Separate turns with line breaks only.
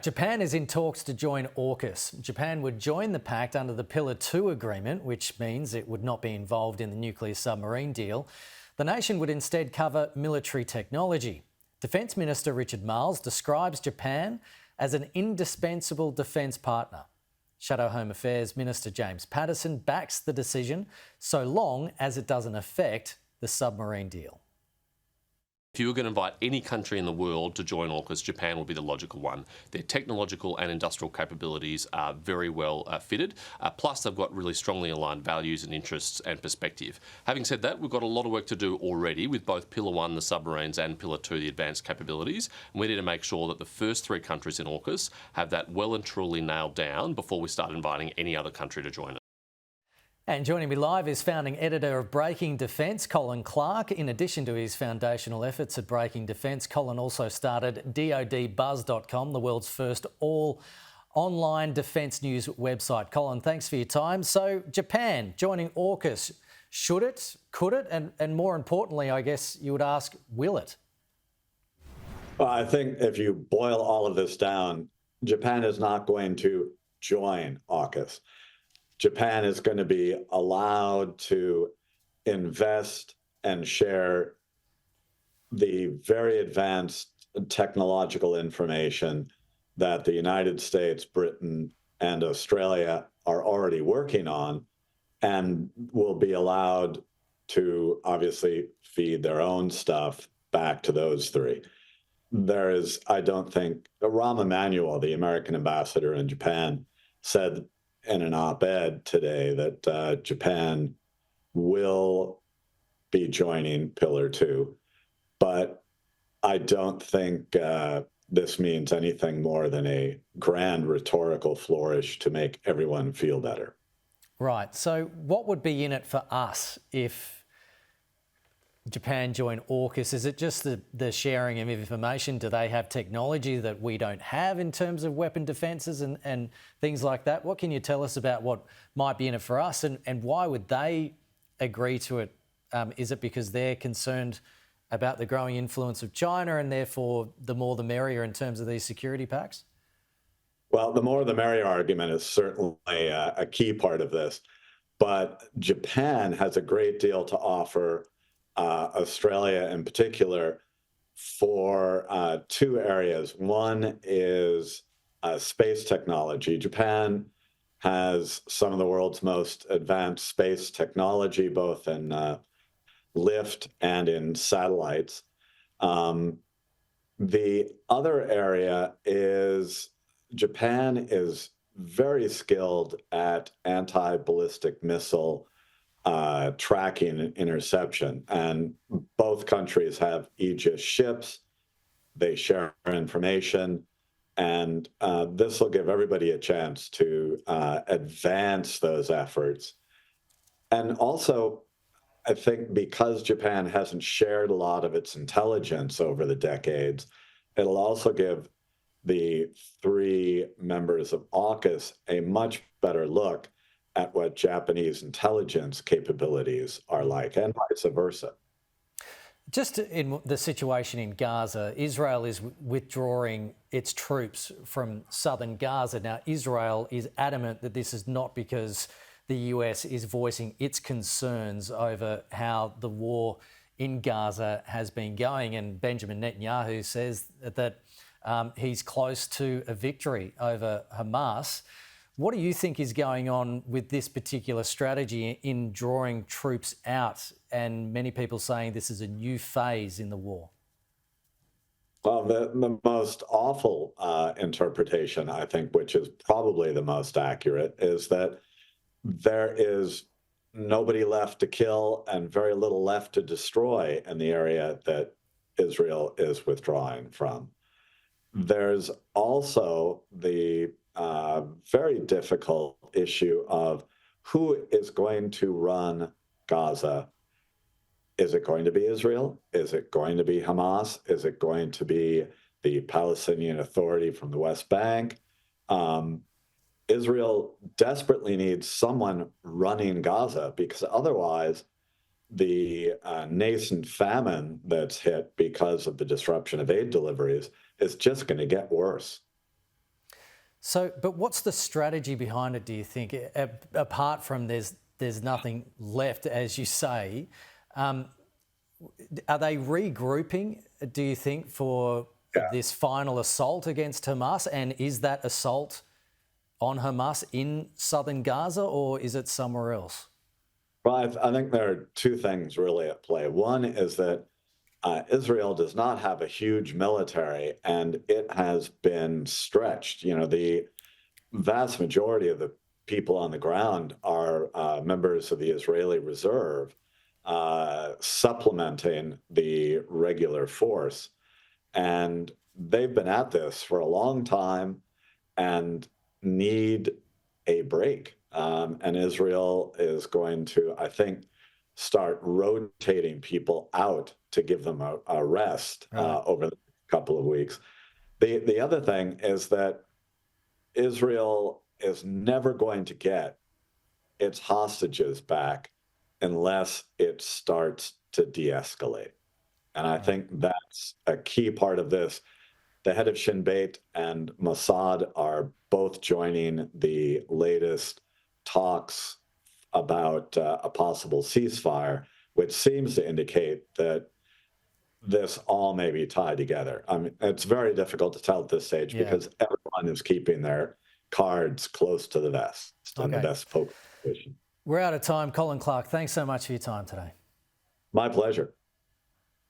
Japan is in talks to join AUKUS. Japan would join the pact under the Pillar 2 agreement, which means it would not be involved in the nuclear submarine deal. The nation would instead cover military technology. Defence Minister Richard Marles describes Japan as an indispensable defence partner. Shadow Home Affairs Minister James Patterson backs the decision so long as it doesn't affect the submarine deal.
If you were going to invite any country in the world to join AUKUS, Japan would be the logical one. Their technological and industrial capabilities are very well fitted, plus they've got really strongly aligned values and interests and perspective. Having said that, we've got a lot of work to do already with both Pillar 1, the submarines, and Pillar 2, the advanced capabilities. And we need to make sure that the first 3 countries in AUKUS have that well and truly nailed down before we start inviting any other country to join us.
And joining me live is founding editor of Breaking Defence, Colin Clark. In addition to his foundational efforts at Breaking Defence, Colin also started dodbuzz.com, the world's first all-online defence news website. Colin, thanks for your time. So, Japan joining AUKUS, should it, could it, and more importantly, I guess you would ask, will it?
Well, I think if you boil all of this down, Japan is not going to join AUKUS. Japan is going to be allowed to invest and share the very advanced technological information that the United States, Britain, and Australia are already working on, and will be allowed to obviously feed their own stuff back to those 3. There is, I don't think, Rahm Emanuel, the American ambassador in Japan, said in an op-ed today that Japan will be joining Pillar 2, but I don't think this means anything more than a grand rhetorical flourish to make everyone feel better.
Right. So what would be in it for us if Japan joined AUKUS? Is it just the sharing of information? Do they have technology that we don't have in terms of weapon defences and things like that? What can you tell us about what might be in it for us, and why would they agree to it? Is it because they're concerned about the growing influence of China and therefore the more the merrier in terms of these security pacts?
Well, the more the merrier argument is certainly a key part of this, but Japan has a great deal to offer Australia in particular for 2 areas. One is space technology. Japan has some of the world's most advanced space technology, both in lift and in satellites. The other area is Japan is very skilled at anti-ballistic missile tracking and interception. And both countries have Aegis ships. They share information. And this will give everybody a chance to advance those efforts. And also, I think because Japan hasn't shared a lot of its intelligence over the decades, it'll also give the 3 members of AUKUS a much better look at what Japanese intelligence capabilities are like, and vice versa.
Just in the situation in Gaza, Israel is withdrawing its troops from southern Gaza. Now, Israel is adamant that this is not because the US is voicing its concerns over how the war in Gaza has been going. And Benjamin Netanyahu says that he's close to a victory over Hamas. What do you think is going on with this particular strategy in drawing troops out, and many people saying this is a new phase in the war?
Well, the most awful interpretation, I think, which is probably the most accurate, is that there is nobody left to kill and very little left to destroy in the area that Israel is withdrawing from. There's also the very difficult issue of who is going to run Gaza. Is it going to be Israel? Is it going to be Hamas? Is it going to be the Palestinian Authority from the West Bank? Israel desperately needs someone running Gaza, because otherwise the nascent famine that's hit because of the disruption of aid deliveries is just going to get worse.
So, but what's the strategy behind it, do you think? Apart from there's nothing left, as you say, are they regrouping, do you think, for this final assault against Hamas? And is that assault on Hamas in southern Gaza, or is it somewhere else?
Well, I think there are two things really at play. One is that Israel does not have a huge military, and it has been stretched. You know, the vast majority of the people on the ground are members of the Israeli reserve, supplementing the regular force. And they've been at this for a long time and need a break. And Israel is going to, I think, start rotating people out to give them a rest over the couple of weeks. The other thing is that Israel is never going to get its hostages back unless it starts to de-escalate. And I think that's a key part of this. The head of Shin Bet and Mossad are both joining the latest talks about a possible ceasefire, which seems to indicate that this all may be tied together. I mean, it's very difficult to tell at this stage because everyone is keeping their cards close to the vest in the best poker position.
We're out of time. Colin Clark, thanks so much for your time today.
My pleasure.